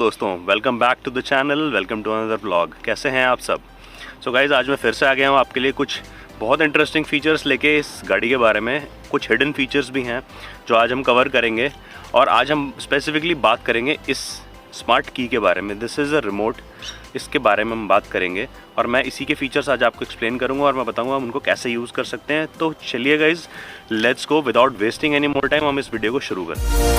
दोस्तों, welcome back to the channel, welcome to another vlog. कैसे हैं आप सब? सो गाइज़, आज मैं फिर से आ गया हूँ आपके लिए कुछ बहुत इंटरेस्टिंग फीचर्स लेके इस गाड़ी के बारे में। कुछ हिडन फीचर्स भी हैं जो आज हम कवर करेंगे और आज हम स्पेसिफिकली बात करेंगे इस स्मार्ट की के बारे में। दिस इज़ अ रिमोट, इसके बारे में हम बात करेंगे और मैं इसी के फीचर्स आज आपको एक्सप्लेन करूंगा और मैं बताऊंगा हम उनको कैसे यूज़ कर सकते हैं। तो चलिए guys, let's go without wasting any more time, हम इस वीडियो को शुरू करते हैं।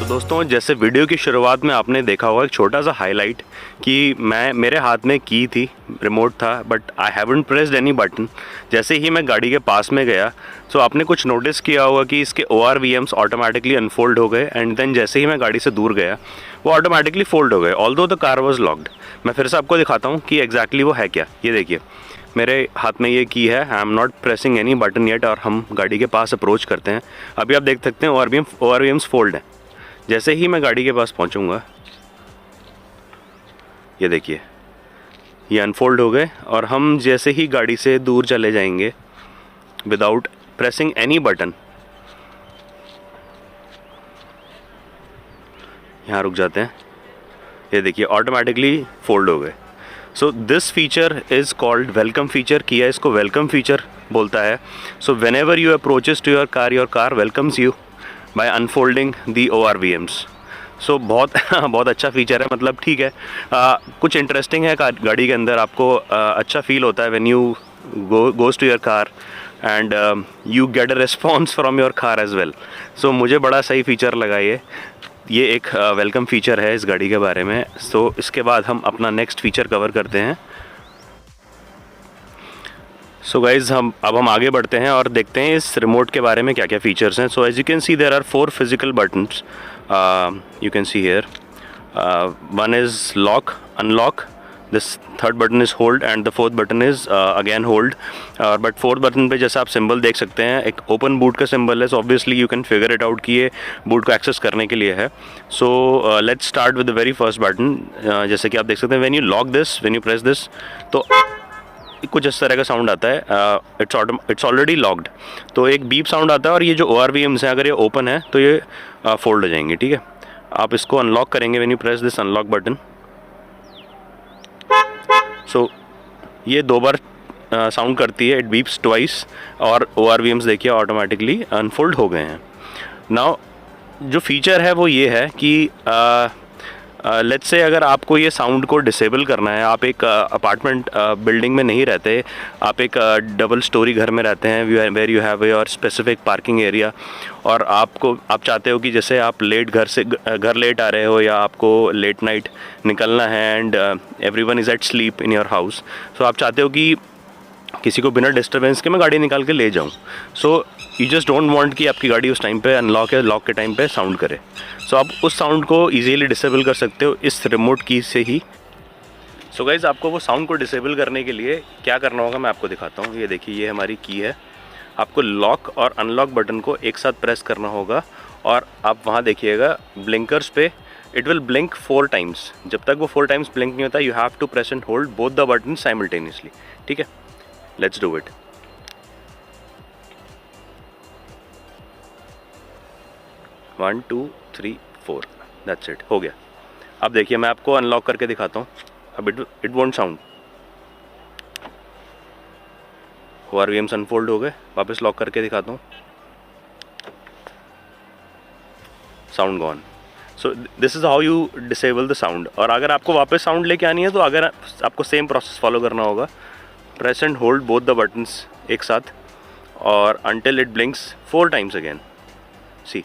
दोस्तों, जैसे वीडियो की शुरुआत में आपने देखा होगा एक छोटा सा हाईलाइट कि मेरे हाथ में की थी, रिमोट था, but I haven't pressed any button. जैसे ही मैं गाड़ी के पास में गया तो आपने कुछ नोटिस किया होगा कि इसके ORVMs ऑटोमेटिकली अनफोल्ड हो गए एंड देन जैसे ही मैं गाड़ी से दूर गया वो ऑटोमेटिकली फोल्ड हो गए, although the car was locked. मैं फिर से आपको दिखाता हूँ कि एग्जैक्टली वो है क्या। ये देखिए, मेरे हाथ में ये की है, I am not pressing any button yet और हम गाड़ी के पास अप्रोच करते हैं। अभी आप देख सकते हैं ORVMs फोल्ड हैं। जैसे ही मैं गाड़ी के पास पहुंचूंगा, ये देखिए, ये अनफोल्ड हो गए और हम जैसे ही गाड़ी से दूर चले जाएंगे विदाउट प्रेसिंग एनी बटन, यहाँ रुक जाते हैं, ये देखिए ऑटोमेटिकली फोल्ड हो गए। So this feature is called welcome feature. किया इसको वेलकम फीचर बोलता है। So whenever you approaches to your car welcomes you by unfolding the ORVMs। So बहुत अच्छा फीचर है, मतलब ठीक है, कुछ इंटरेस्टिंग है गाड़ी के अंदर। आपको अच्छा फील होता है when you goes to your car and you get a response from your car as well. So मुझे बड़ा सही फीचर लगा ये एक वेलकम फीचर है इस गाड़ी के बारे में। सो इसके बाद हम अपना नेक्स्ट फीचर कवर करते हैं। सो गाइज़, हम आगे बढ़ते हैं और देखते हैं इस रिमोट के बारे में क्या क्या फीचर्स हैं। So as you can see there are 4 physical buttons, you can see here. One is lock, unlock, this third button is hold and the fourth button is again hold. But fourth button पे जैसे आप symbol देख सकते हैं, एक open boot का symbol है। So obviously you can figure it out कि ये बूट को एक्सेस करने के लिए है। So let's start with the very first button. जैसे कि आप देख सकते हैं, when you lock this, when you press this, तो कुछ इस तरह का साउंड आता है। इट्स ऑलरेडी लॉक्ड, तो एक बीप साउंड आता है और ये जो ORVMs हैं, अगर ये ओपन है तो ये फोल्ड हो जाएंगे। ठीक है, आप इसको अनलॉक करेंगे when you press this unlock button. So ये 2 बार साउंड करती है, इट बीप्स ट्वाइस और ORVMs देखिए ऑटोमेटिकली अनफोल्ड हो गए हैं। नाउ जो फीचर है वो ये है कि लेट्स से अगर आपको ये साउंड को डिसेबल करना है, आप एक अपार्टमेंट बिल्डिंग में नहीं रहते, आप एक डबल स्टोरी घर में रहते हैं where you have your specific parking area, और आप चाहते हो कि जैसे आप घर लेट आ रहे हो या आपको लेट नाइट निकलना है and everyone is at sleep in your house. So आप चाहते हो कि किसी को बिना डिस्टर्बेंस के मैं गाड़ी निकाल के ले जाऊं। So you just don't want कि आपकी गाड़ी उस टाइम पे अनलॉक या लॉक के टाइम पे साउंड करे। सो आप उस साउंड को इजीली डिसेबल कर सकते हो इस रिमोट की से ही। सो गाइज़, आपको वो साउंड को डिसेबल करने के लिए क्या करना होगा मैं आपको दिखाता हूँ। ये देखिए, ये हमारी की है। आपको लॉक और अनलॉक बटन को एक साथ प्रेस करना होगा और आप वहाँ देखिएगा ब्लिंकर्स पे इट विल ब्लिंक 4 टाइम्स। जब तक वो 4 टाइम्स ब्लिंक नहीं होता, you have to press and hold both the button simultaneously. ठीक है, let's do it. One, 2, 3, 4, that's it, हो गया। अब देखिए, मैं आपको अनलॉक करके दिखाता हूँ। अब it won't sound. ORVMs unfold हो गए। वापस लॉक करके दिखाता हूँ, sound gone. So this is how you disable the sound. और अगर आपको वापस साउंड लेके आनी है तो अगर आपको सेम प्रोसेस फॉलो करना होगा, press and hold both the buttons एक साथ और until it blinks 4 times again। सी,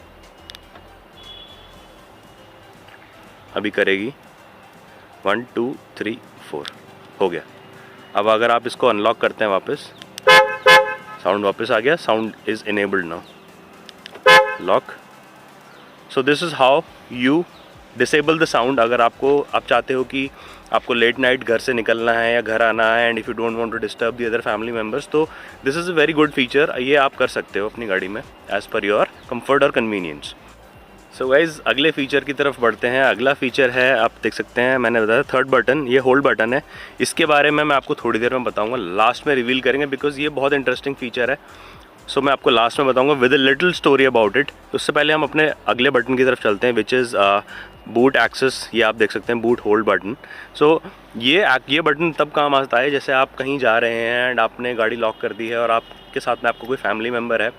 अभी करेगी 1, 2, 3, 4, हो गया। अब अगर आप इसको अनलॉक करते हैं वापस, साउंड वापस आ गया। Sound is enabled now, lock. So this is how you disable the sound. अगर आप चाहते हो कि आपको लेट नाइट घर से निकलना है या घर आना है and if you don't want to disturb the other family members, तो this is a very good feature. ये आप कर सकते हो अपनी गाड़ी में एज़ पर योर कंफर्ट और कन्वीनियंस। सो गाइज़ अगले फीचर की तरफ बढ़ते हैं। अगला फीचर है, आप देख सकते हैं मैंने बताया थर्ड बटन, ये होल्ड बटन है। इसके बारे में मैं आपको थोड़ी देर में बताऊंगा, लास्ट में रिवील करेंगे बिकॉज ये बहुत इंटरेस्टिंग फीचर है। सो मैं आपको लास्ट में बताऊंगा with a little story about it. उससे पहले हम अपने अगले बटन की तरफ चलते हैं विच इज़ बूट एक्सेस। ये आप देख सकते हैं बूट होल्ड बटन। सो ये बटन तब काम आता है जैसे आप कहीं जा रहे हैं एंड आपने गाड़ी लॉक कर दी है और आपके साथ में आपको कोई फैमिली मेम्बर है।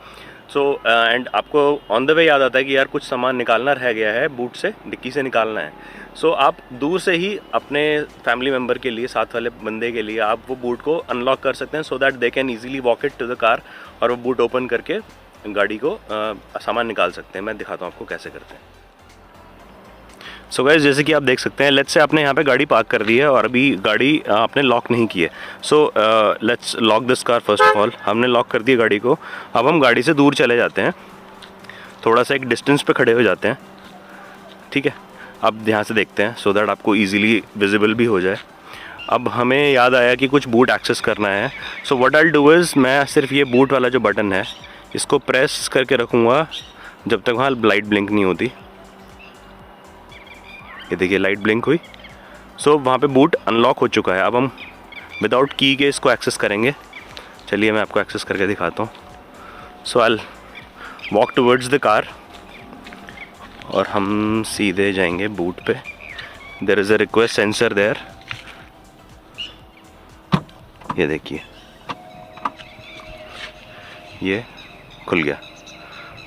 सो एंड आपको ऑन द वे याद आता है कि यार कुछ सामान निकालना रह गया है, बूट से डिक्की से निकालना है। सो आप दूर से ही अपने फैमिली मेम्बर के लिए, साथ वाले बंदे के लिए आप वो बूट को अनलॉक कर सकते हैं so that they can easily walk it to the car और वो बूट ओपन करके गाड़ी को सामान निकाल सकते हैं। मैं दिखाता हूँ आपको कैसे करते हैं। सो गाइस जैसे कि आप देख सकते हैं, लेट्स से आपने यहाँ पे गाड़ी पार्क कर दी है और अभी गाड़ी आपने लॉक नहीं की है। So let's lock this car first of all. हमने लॉक कर दी है गाड़ी को। अब हम गाड़ी से दूर चले जाते हैं, थोड़ा सा एक डिस्टेंस पे खड़े हो जाते हैं, ठीक है। अब ध्यान से देखते हैं सो दैट आपको ईजिली विजिबल भी हो जाए। अब हमें याद आया कि कुछ बूट एक्सेस करना है। So what I do is, मैं सिर्फ ये बूट वाला जो बटन है इसको प्रेस करके रखूँगा जब तक वहाँ लाइट ब्लिंक नहीं होती। ये देखिए लाइट ब्लिंक हुई। सो वहाँ पे बूट अनलॉक हो चुका है। अब हम विदाउट की के इसको एक्सेस करेंगे। चलिए मैं आपको एक्सेस करके दिखाता हूँ। So I walk towards the car और हम सीधे जाएंगे बूट पे। There is a request sensor there, ये देखिए ये खुल गया।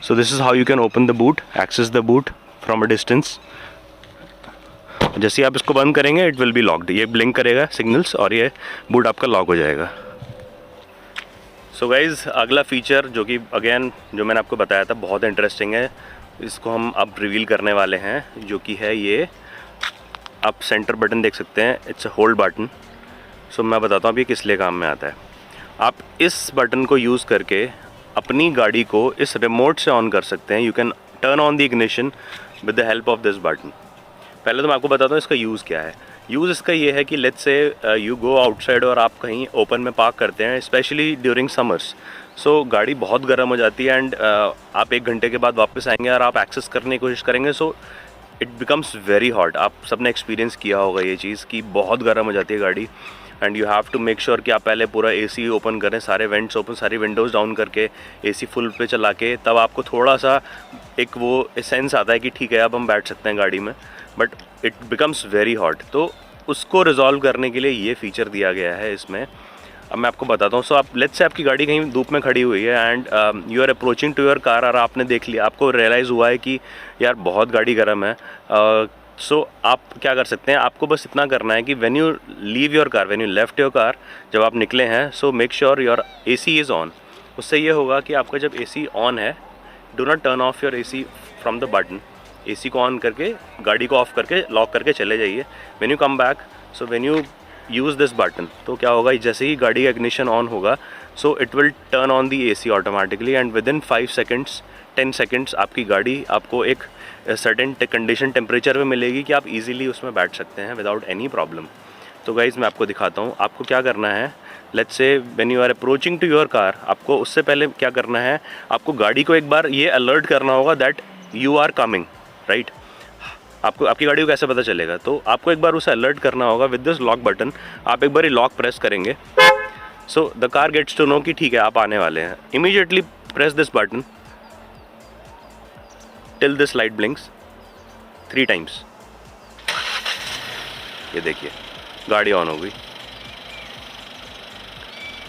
So this is how you can open the boot, access the boot from a distance. जैसे आप इसको बंद करेंगे इट विल बी लॉक्ड, ये ब्लिंक करेगा सिग्नल्स और ये बूट आपका लॉक हो जाएगा। सो गाइज़ अगला फीचर जो कि अगेन जो मैंने आपको बताया था बहुत इंटरेस्टिंग है, इसको हम अब रिवील करने वाले हैं, जो कि है ये आप सेंटर बटन देख सकते हैं, इट्स अ होल्ड बटन। सो मैं बताता हूँ अब ये किस लिए काम में आता है। आप इस बटन को यूज़ करके अपनी गाड़ी को इस रिमोट से ऑन कर सकते हैं। You can turn on the ignition with the help of this button. पहले तो मैं आपको बताता हूँ इसका यूज़ क्या है। यूज़ इसका ये है कि let's say you go outside और आप कहीं ओपन में पार्क करते हैं, स्पेशली ड्यूरिंग समर्स। सो गाड़ी बहुत गर्म हो जाती है एंड आप 1 घंटे के बाद वापस आएंगे और आप एक्सेस करने की कोशिश करेंगे, so it becomes very hot. आप सबने एक्सपीरियंस किया होगा ये चीज़ कि बहुत गर्म हो जाती है गाड़ी and you have to make sure कि आप पहले पूरा एसी ओपन करें, सारे वेंट्स ओपन, सारी विंडोज़ डाउन करके एसी फुल पे चला के, तब आपको थोड़ा सा एक वो सेंस आता है कि ठीक है अब हम बैठ सकते हैं गाड़ी में, but it becomes very hot. तो उसको रिजॉल्व करने के लिए ये फ़ीचर दिया गया है इसमें। अब मैं आपको बताता हूँ। सो आप लेट्स से आपकी गाड़ी कहीं धूप में खड़ी हुई है and you are approaching to your car और आपने देख लिया, आपको रियलाइज़ हुआ है कि यार बहुत गाड़ी गर्म है। सो आप क्या कर सकते हैं, आपको बस इतना करना है कि when you leave your car, when you left your car, जब आप निकले हैं, so make sure your AC is on. उससे ये होगा कि आपका जब एसी ऑन है, do not turn off your AC from the button. AC को ऑन करके गाड़ी को ऑफ करके लॉक करके चले जाइए। When you come back, so when you use this button, तो क्या होगा, जैसे ही गाड़ी का इग्निशन ऑन होगा, so it will turn on the AC automatically and with in 5 seconds 10 seconds आपकी गाड़ी आपको एक सर्टेन कंडीशन टेम्परेचर में मिलेगी कि आप इजीली उसमें बैठ सकते हैं विदाउट एनी प्रॉब्लम। तो गाइज़ मैं आपको दिखाता हूँ आपको क्या करना है। Let's say when you are approaching to your car, आपको उससे पहले क्या करना है, आपको गाड़ी को एक बार ये अलर्ट करना होगा that you are coming, right. आपको आपकी गाड़ी को कैसे पता चलेगा, तो आपको एक बार उसे अलर्ट करना होगा विद दिस लॉक बटन। आप एक बार ही लॉक प्रेस करेंगे, so the car gets to know कि ठीक है आप आने वाले हैं। Immediately press this button till this light blinks 3 times. ये देखिए गाड़ी ऑन हो गई।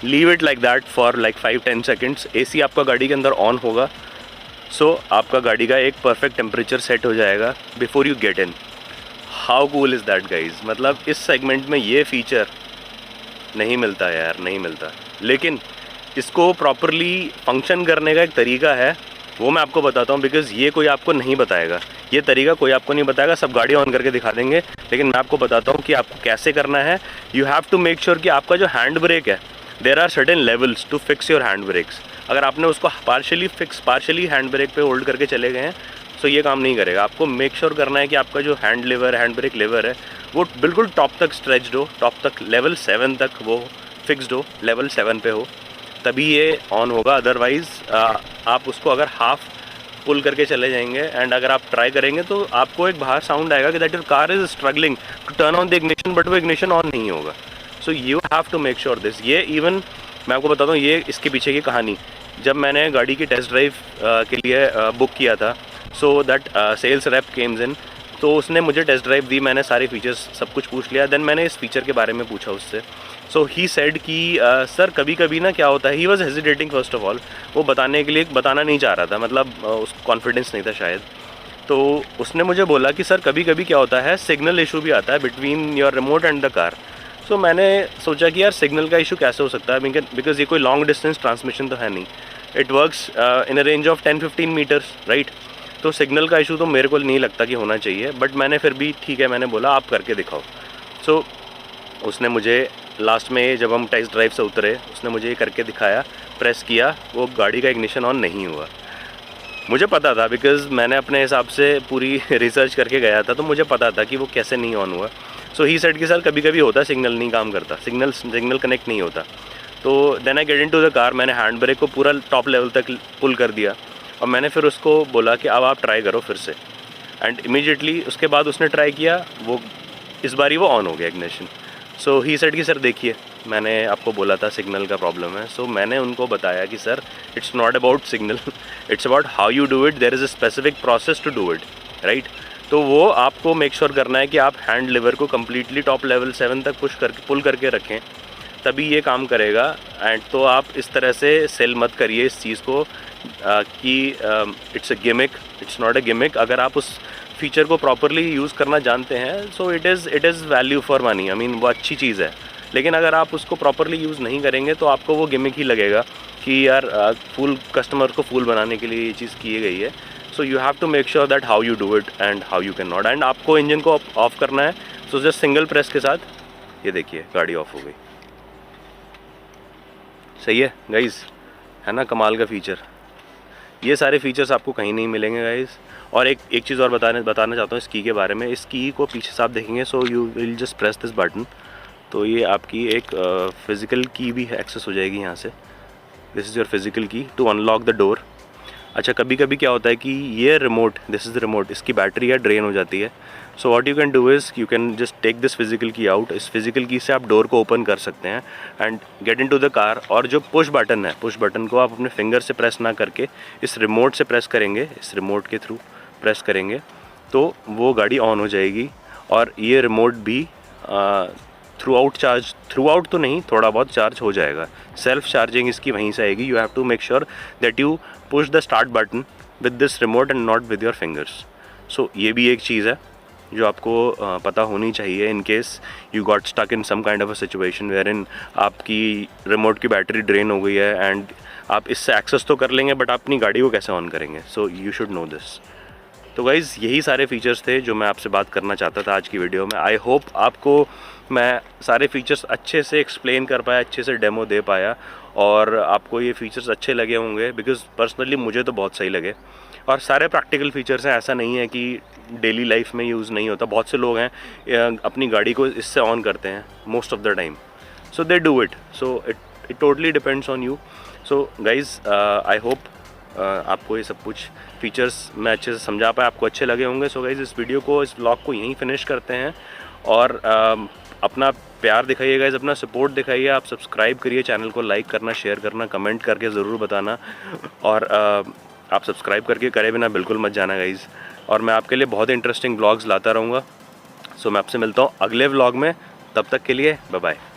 Leave it like that for like 5-10 seconds. AC आपका गाड़ी के अंदर ऑन होगा, सो आपका गाड़ी का एक परफेक्ट टेम्परेचर सेट हो जाएगा before you get in. How cool is that guys. मतलब इस सेगमेंट में ये फीचर नहीं मिलता यार, नहीं मिलता। लेकिन इसको प्रॉपरली फंक्शन करने का एक तरीका है, वो मैं आपको बताता हूँ, बिकॉज़ ये कोई आपको नहीं बताएगा। ये तरीका कोई आपको नहीं बताएगा, सब गाड़ी ऑन करके दिखा देंगे, लेकिन मैं आपको बताता हूँ कि आपको कैसे करना है। You have to make sure कि आपका जो हैंड ब्रेक है, there are certain levels to fix your hand brakes. अगर आपने उसको पार्शली हैंड ब्रेक पे होल्ड करके चले गए हैं, तो ये काम नहीं करेगा। आपको मेक श्योर करना है कि आपका जो हैंड ब्रेक लेवर है वो बिल्कुल टॉप तक स्ट्रेच्ड हो, टॉप तक लेवल 7 तक वो फिक्स्ड हो, लेवल 7 पे हो, तभी ये ऑन होगा। अदरवाइज़ आप उसको अगर हाफ पुल करके चले जाएंगे, एंड अगर आप ट्राई करेंगे तो आपको एक बाहर साउंड आएगा कि that your car is struggling to turn on the ignition, but वो इग्निशन ऑन नहीं होगा। So you have to make sure this. ये इवन मैं आपको बताता हूँ, ये इसके पीछे की कहानी, जब मैंने गाड़ी की टेस्ट ड्राइव के लिए बुक किया था, so that sales rep comes in, तो उसने मुझे टेस्ट ड्राइव दी, मैंने सारे फीचर्स सब कुछ पूछ लिया, देन मैंने इस फीचर के बारे में पूछा उससे। सो ही सेड कि सर कभी कभी ना क्या होता है, he was hesitating first of all, वो बताने के लिए बताना नहीं चाह रहा था, मतलब उसको कॉन्फिडेंस नहीं था शायद। तो उसने मुझे बोला कि सर कभी कभी क्या होता है, सिग्नल इशू भी आता है between your remote and the car. So मैंने सोचा कि यार सिग्नल का इशू कैसे हो सकता है, बिकॉज ये कोई लॉन्ग डिस्टेंस ट्रांसमिशन तो है नहीं, it works in a range of 10-15 meters, right. तो सिग्नल का इशू तो मेरे को नहीं लगता कि होना चाहिए, बट मैंने फिर भी ठीक है, मैंने बोला आप करके दिखाओ। सो उसने मुझे लास्ट में जब हम टेस्ट ड्राइव से उतरे, उसने मुझे ये करके दिखाया, प्रेस किया, वो गाड़ी का इग्निशन ऑन नहीं हुआ। मुझे पता था, बिकॉज़ मैंने अपने हिसाब से पूरी रिसर्च करके गया था, तो मुझे पता था कि वो कैसे नहीं ऑन हुआ। सो ही सेड कि सर कभी कभी होता है, सिग्नल नहीं काम करता, सिग्नल कनेक्ट नहीं होता। तो then I get in to the car, मैंने हैंड ब्रेक को पूरा टॉप लेवल तक पुल कर दिया, और मैंने फिर उसको बोला कि अब आप ट्राई करो फिर से, एंड इमीडिएटली उसके बाद उसने ट्राई किया, वो इस बारी वो ऑन हो गया इग्निशन। सो ही सेड कि सर देखिए मैंने आपको बोला था सिग्नल का प्रॉब्लम है। सो मैंने उनको बताया कि sir it's not about signal, it's about how you do it, there is a specific process to do it, right. तो वो आपको मेक श्योर करना है कि आप हैंड लिवर को कम्प्लीटली टॉप लेवल 7 तक पुल करके रखें, तभी ये काम करेगा। एंड तो आप इस तरह से सेल मत करिए इस चीज़ को कि it's a gimmick, it's not a gimmick. अगर आप उस फीचर को प्रॉपरली यूज़ करना जानते हैं, so it is value for money, I mean वो अच्छी चीज़ है। लेकिन अगर आप उसको प्रॉपरली यूज़ नहीं करेंगे तो आपको वो गिमिक ही लगेगा कि यार फुल कस्टमर को फूल बनाने के लिए ये चीज़ की गई है। So you have to make sure that how you do it and how you can not. And आपको इंजन को ऑफ करना है, सो जस्ट सिंगल प्रेस के साथ ये देखिए गाड़ी ऑफ हो गई। सही है गाइज़, है ना कमाल का फ़ीचर। ये सारे फीचर्स आपको कहीं नहीं मिलेंगे गाइज़। और एक चीज़ और बताना चाहता हूँ इस की के बारे में। इस की को पीछे से आप देखेंगे, so you will just press this button, तो ये आपकी एक फ़िज़िकल की भी एक्सेस हो जाएगी यहाँ से। This is your physical key to unlock the door. अच्छा कभी कभी क्या होता है कि ये remote, this is the remote, इसकी बैटरी है ड्रेन हो जाती है। So what you can do is you can just take this physical key out, इस फिज़िकल की से आप डोर को ओपन कर सकते हैं and get into the car. और जो पुश बटन है, पुश बटन को आप अपने फिंगर से प्रेस ना करके इस रिमोट से प्रेस करेंगे, इस रिमोट के थ्रू प्रेस करेंगे तो वो गाड़ी ऑन हो जाएगी। और ये रिमोट भी थ्रू आउट तो नहीं, थोड़ा बहुत चार्ज हो जाएगा। सेल्फ चार्जिंग इसकी वहीं से आएगी। You have to make sure that you push the start button with this remote and not with your fingers. So ये भी एक चीज़ है जो आपको पता होनी चाहिए in case you got stuck in some kind of a situation where in आपकी रिमोट की बैटरी ड्रेन हो गई है एंड आप इससे एक्सेस तो कर लेंगे बट अपनी गाड़ी को कैसे ऑन करेंगे। So you should know this. तो गाइज़ यही सारे फीचर्स थे जो मैं आपसे बात करना चाहता था आज की वीडियो में। आई होप आपको मैं सारे फीचर्स अच्छे से एक्सप्लेन कर पाया, अच्छे से डेमो दे पाया और आपको ये फीचर्स अच्छे लगे होंगे, बिकॉज़ पर्सनली मुझे तो बहुत सही लगे। और सारे प्रैक्टिकल फीचर्स हैं, ऐसा नहीं है कि डेली लाइफ में यूज़ नहीं होता। बहुत से लोग हैं अपनी गाड़ी को इससे ऑन करते हैं most of the time, so they do it. So it totally depends on you. So guys I hope आपको ये सब कुछ फीचर्स मैं अच्छे से समझा पाया, आपको अच्छे लगे होंगे। सो गाइज़ इस वीडियो को, इस व्लॉग को यहीं फिनिश करते हैं और अपना प्यार दिखाइए गाइज़, अपना सपोर्ट दिखाइए। आप सब्सक्राइब करिए, चैनल को लाइक करना, शेयर करना, कमेंट करके ज़रूर बताना। और आप सब्सक्राइब करके करे बिना बिल्कुल मत जाना गाइज़। और मैं आपके लिए बहुत इंटरेस्टिंग व्लॉग्स लाता रहूँगा। सो मैं आपसे मिलता हूँ अगले व्लॉग में, तब तक के लिए बाय बाय।